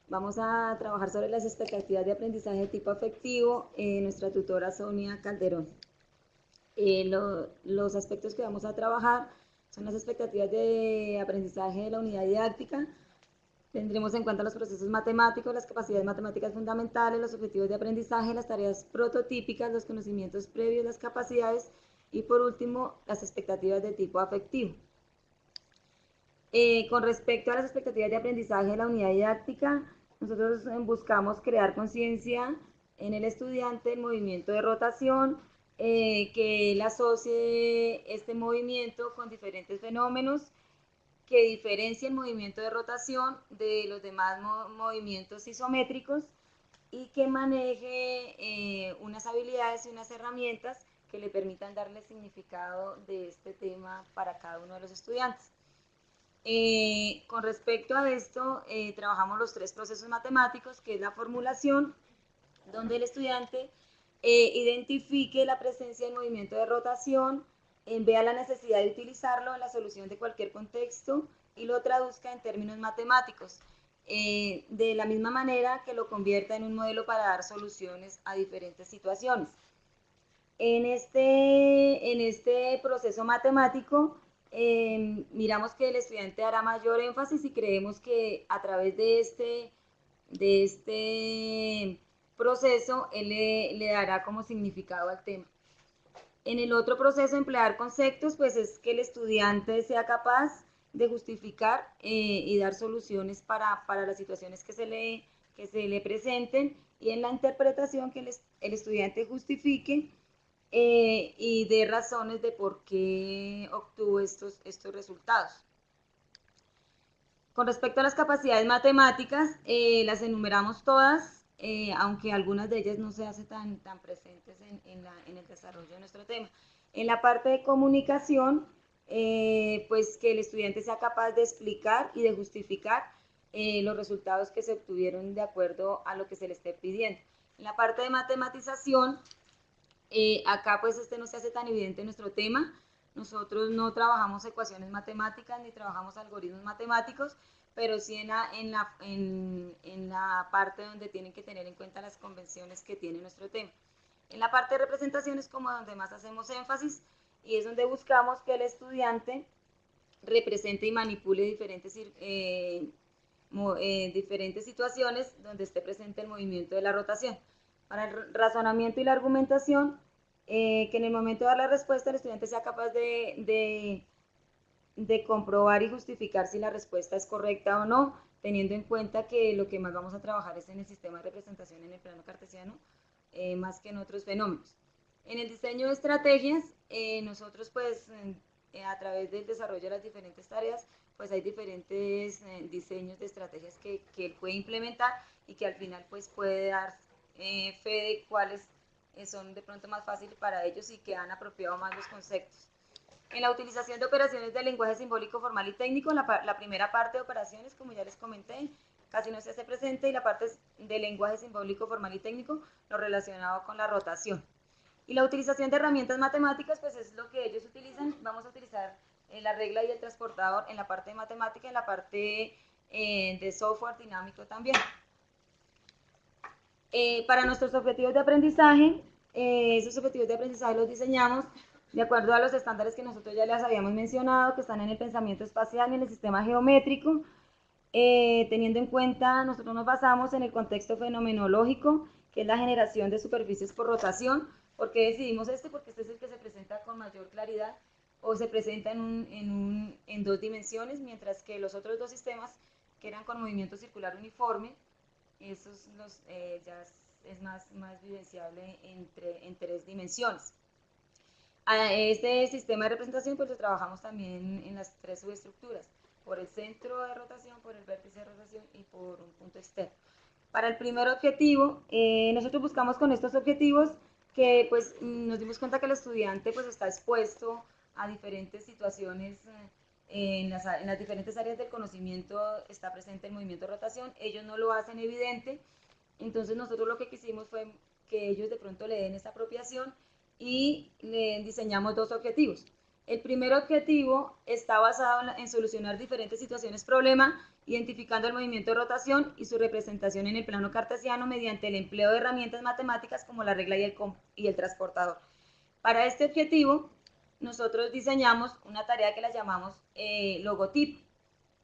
Vamos a trabajar sobre las expectativas de aprendizaje de tipo afectivo, nuestra tutora Sonia Calderón. Los aspectos que vamos a trabajar son las expectativas de aprendizaje de la unidad didáctica. Tendremos en cuenta los procesos matemáticos, las capacidades matemáticas fundamentales, los objetivos de aprendizaje, las tareas prototípicas, los conocimientos previos, las capacidades y por último las expectativas de tipo afectivo. Con respecto a las expectativas de aprendizaje de la unidad didáctica, nosotros buscamos crear conciencia en el estudiante del movimiento de rotación, que él asocie este movimiento con diferentes fenómenos, que diferencie el movimiento de rotación de los demás movimientos isométricos y que maneje unas habilidades y unas herramientas que le permitan darle significado de este tema para cada uno de los estudiantes. Con respecto a esto, trabajamos los tres procesos matemáticos, que es la formulación, donde el estudiante identifique la presencia del movimiento de rotación, vea la necesidad de utilizarlo en la solución de cualquier contexto y lo traduzca en términos matemáticos, de la misma manera que lo convierta en un modelo para dar soluciones a diferentes situaciones. En este proceso matemático, miramos que el estudiante hará mayor énfasis y creemos que a través de este proceso él le dará como significado al tema. En el otro proceso, emplear conceptos, pues es que el estudiante sea capaz de justificar y dar soluciones para las situaciones que se le presenten, y en la interpretación que el estudiante justifique y dé razones de por qué obtuvo estos resultados. Con respecto a las capacidades matemáticas, las enumeramos todas, aunque algunas de ellas no se hacen tan presentes en el desarrollo de nuestro tema. En la parte de comunicación, pues que el estudiante sea capaz de explicar y de justificar los resultados que se obtuvieron de acuerdo a lo que se le esté pidiendo. En la parte de matematización, acá pues no se hace tan evidente nuestro tema. Nosotros no trabajamos ecuaciones matemáticas ni trabajamos algoritmos matemáticos, pero sí en la parte donde tienen que tener en cuenta las convenciones que tiene nuestro tema. En la parte de representación es como donde más hacemos énfasis, y es donde buscamos que el estudiante represente y manipule diferentes situaciones donde esté presente el movimiento de la rotación. Para el razonamiento y la argumentación, que en el momento de dar la respuesta el estudiante sea capaz de comprobar y justificar si la respuesta es correcta o no, teniendo en cuenta que lo que más vamos a trabajar es en el sistema de representación en el plano cartesiano, más que en otros fenómenos. En el diseño de estrategias, nosotros pues a través del desarrollo de las diferentes tareas, pues hay diferentes diseños de estrategias que él puede implementar y que al final pues puede dar fe de cuáles son de pronto más fáciles para ellos y que han apropiado más los conceptos. En la utilización de operaciones de lenguaje simbólico, formal y técnico, la primera parte de operaciones, como ya les comenté, casi no se hace presente, y la parte de lenguaje simbólico, formal y técnico, lo relacionado con la rotación. Y la utilización de herramientas matemáticas, pues es lo que ellos utilizan. Vamos a utilizar la regla y el transportador en la parte de matemática, en la parte de software dinámico también. Para nuestros objetivos de aprendizaje, esos objetivos de aprendizaje los diseñamos de acuerdo a los estándares que nosotros ya les habíamos mencionado, que están en el pensamiento espacial y en el sistema geométrico. Teniendo en cuenta, nosotros nos basamos en el contexto fenomenológico, que es la generación de superficies por rotación. ¿Por qué decidimos este? Porque este es el que se presenta con mayor claridad o se presenta en dos dimensiones, mientras que los otros dos sistemas, que eran con movimiento circular uniforme, esos ya es más vivenciable en tres dimensiones. A este sistema de representación pues lo trabajamos también en las tres subestructuras, por el centro de rotación, por el vértice de rotación y por un punto externo. Para el primer objetivo, nosotros buscamos con estos objetivos que pues nos dimos cuenta que el estudiante pues está expuesto a diferentes situaciones, en las diferentes áreas del conocimiento está presente el movimiento de rotación, ellos no lo hacen evidente, entonces nosotros lo que quisimos fue que ellos de pronto le den esta apropiación y le diseñamos dos objetivos. El primer objetivo está basado en solucionar diferentes situaciones problema, identificando el movimiento de rotación y su representación en el plano cartesiano mediante el empleo de herramientas matemáticas como la regla y el transportador. Para este objetivo, nosotros diseñamos una tarea que la llamamos logotipo.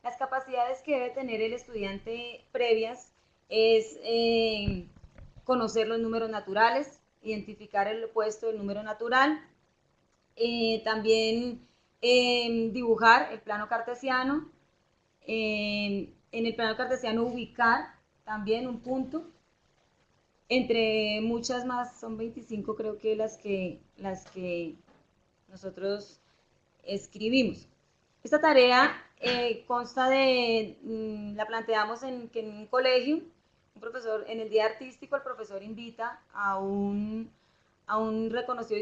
Las capacidades que debe tener el estudiante previas es conocer los números naturales, identificar el opuesto del número natural, también dibujar el plano cartesiano, en el plano cartesiano ubicar también un punto, entre muchas más, son 25 creo que las que nosotros escribimos. Esta tarea consta de, la planteamos en un colegio, un profesor, en el día artístico el profesor invita a un reconocido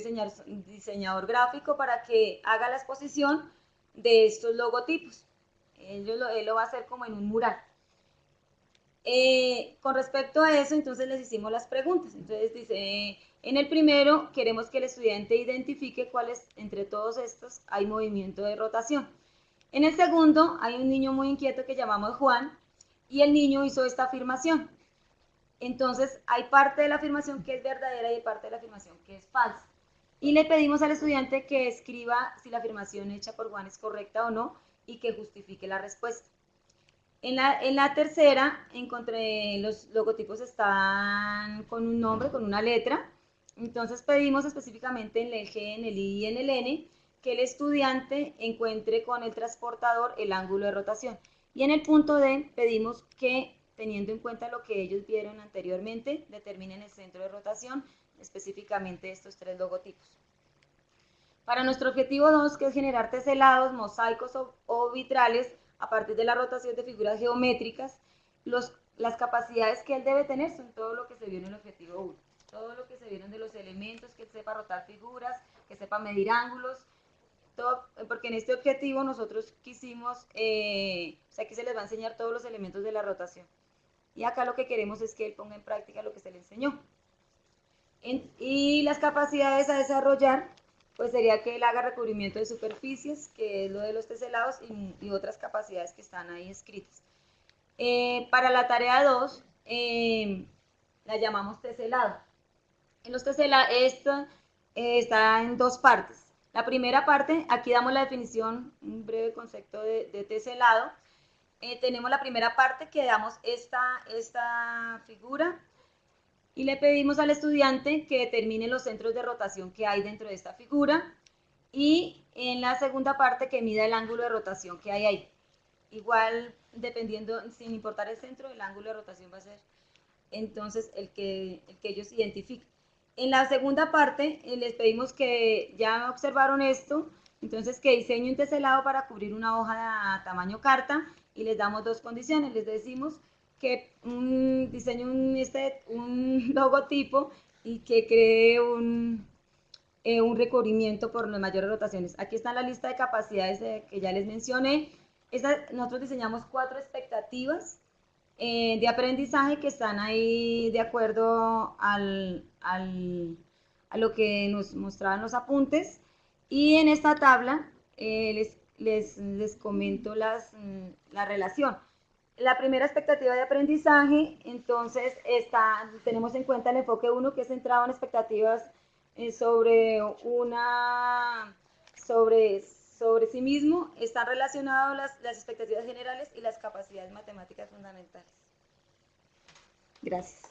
diseñador gráfico para que haga la exposición de estos logotipos. Él lo va a hacer como en un mural. Con respecto a eso, entonces les hicimos las preguntas. Entonces dice, en el primero queremos que el estudiante identifique cuáles entre todos estos hay movimiento de rotación. En el segundo hay un niño muy inquieto que llamamos Juan y el niño hizo esta afirmación. Entonces hay parte de la afirmación que es verdadera y hay parte de la afirmación que es falsa. Y le pedimos al estudiante que escriba si la afirmación hecha por Juan es correcta o no y que justifique la respuesta. En la tercera, encontré los logotipos están con un nombre, con una letra. Entonces pedimos específicamente en el G, en el I y en el N que el estudiante encuentre con el transportador el ángulo de rotación. Y en el punto D pedimos que, teniendo en cuenta lo que ellos vieron anteriormente, determinen el centro de rotación, específicamente estos tres logotipos. Para nuestro objetivo 2, que es generar teselados, mosaicos o vitrales, a partir de la rotación de figuras geométricas, las capacidades que él debe tener son todo lo que se vio en el objetivo 1. Todo lo que se vieron de los elementos, que él sepa rotar figuras, que sepa medir ángulos, todo, porque en este objetivo nosotros quisimos, aquí se les va a enseñar todos los elementos de la rotación. Y acá lo que queremos es que él ponga en práctica lo que se le enseñó. Y las capacidades a desarrollar, pues sería que él haga recubrimiento de superficies, que es lo de los teselados, y otras capacidades que están ahí escritas. Para la tarea 2, la llamamos teselado. En los teselados, esta está en dos partes. La primera parte, aquí damos la definición, un breve concepto de teselado. Tenemos la primera parte que damos esta figura, y le pedimos al estudiante que determine los centros de rotación que hay dentro de esta figura y en la segunda parte que mida el ángulo de rotación que hay ahí. Igual, dependiendo, sin importar el centro, el ángulo de rotación va a ser entonces el que ellos identifican. En la segunda parte les pedimos que ya observaron esto, entonces que diseñe un teselado para cubrir una hoja de tamaño carta y les damos dos condiciones, les decimos que diseñe un logotipo y que cree un recubrimiento por las mayores rotaciones. Aquí está la lista de capacidades que ya les mencioné. Nosotros diseñamos 4 expectativas de aprendizaje que están ahí de acuerdo a lo que nos mostraban los apuntes. Y en esta tabla les comento la relación. La primera expectativa de aprendizaje, entonces tenemos en cuenta el enfoque 1, que es centrado en expectativas sobre sí mismo. Están relacionadas las expectativas generales y las capacidades matemáticas fundamentales. Gracias.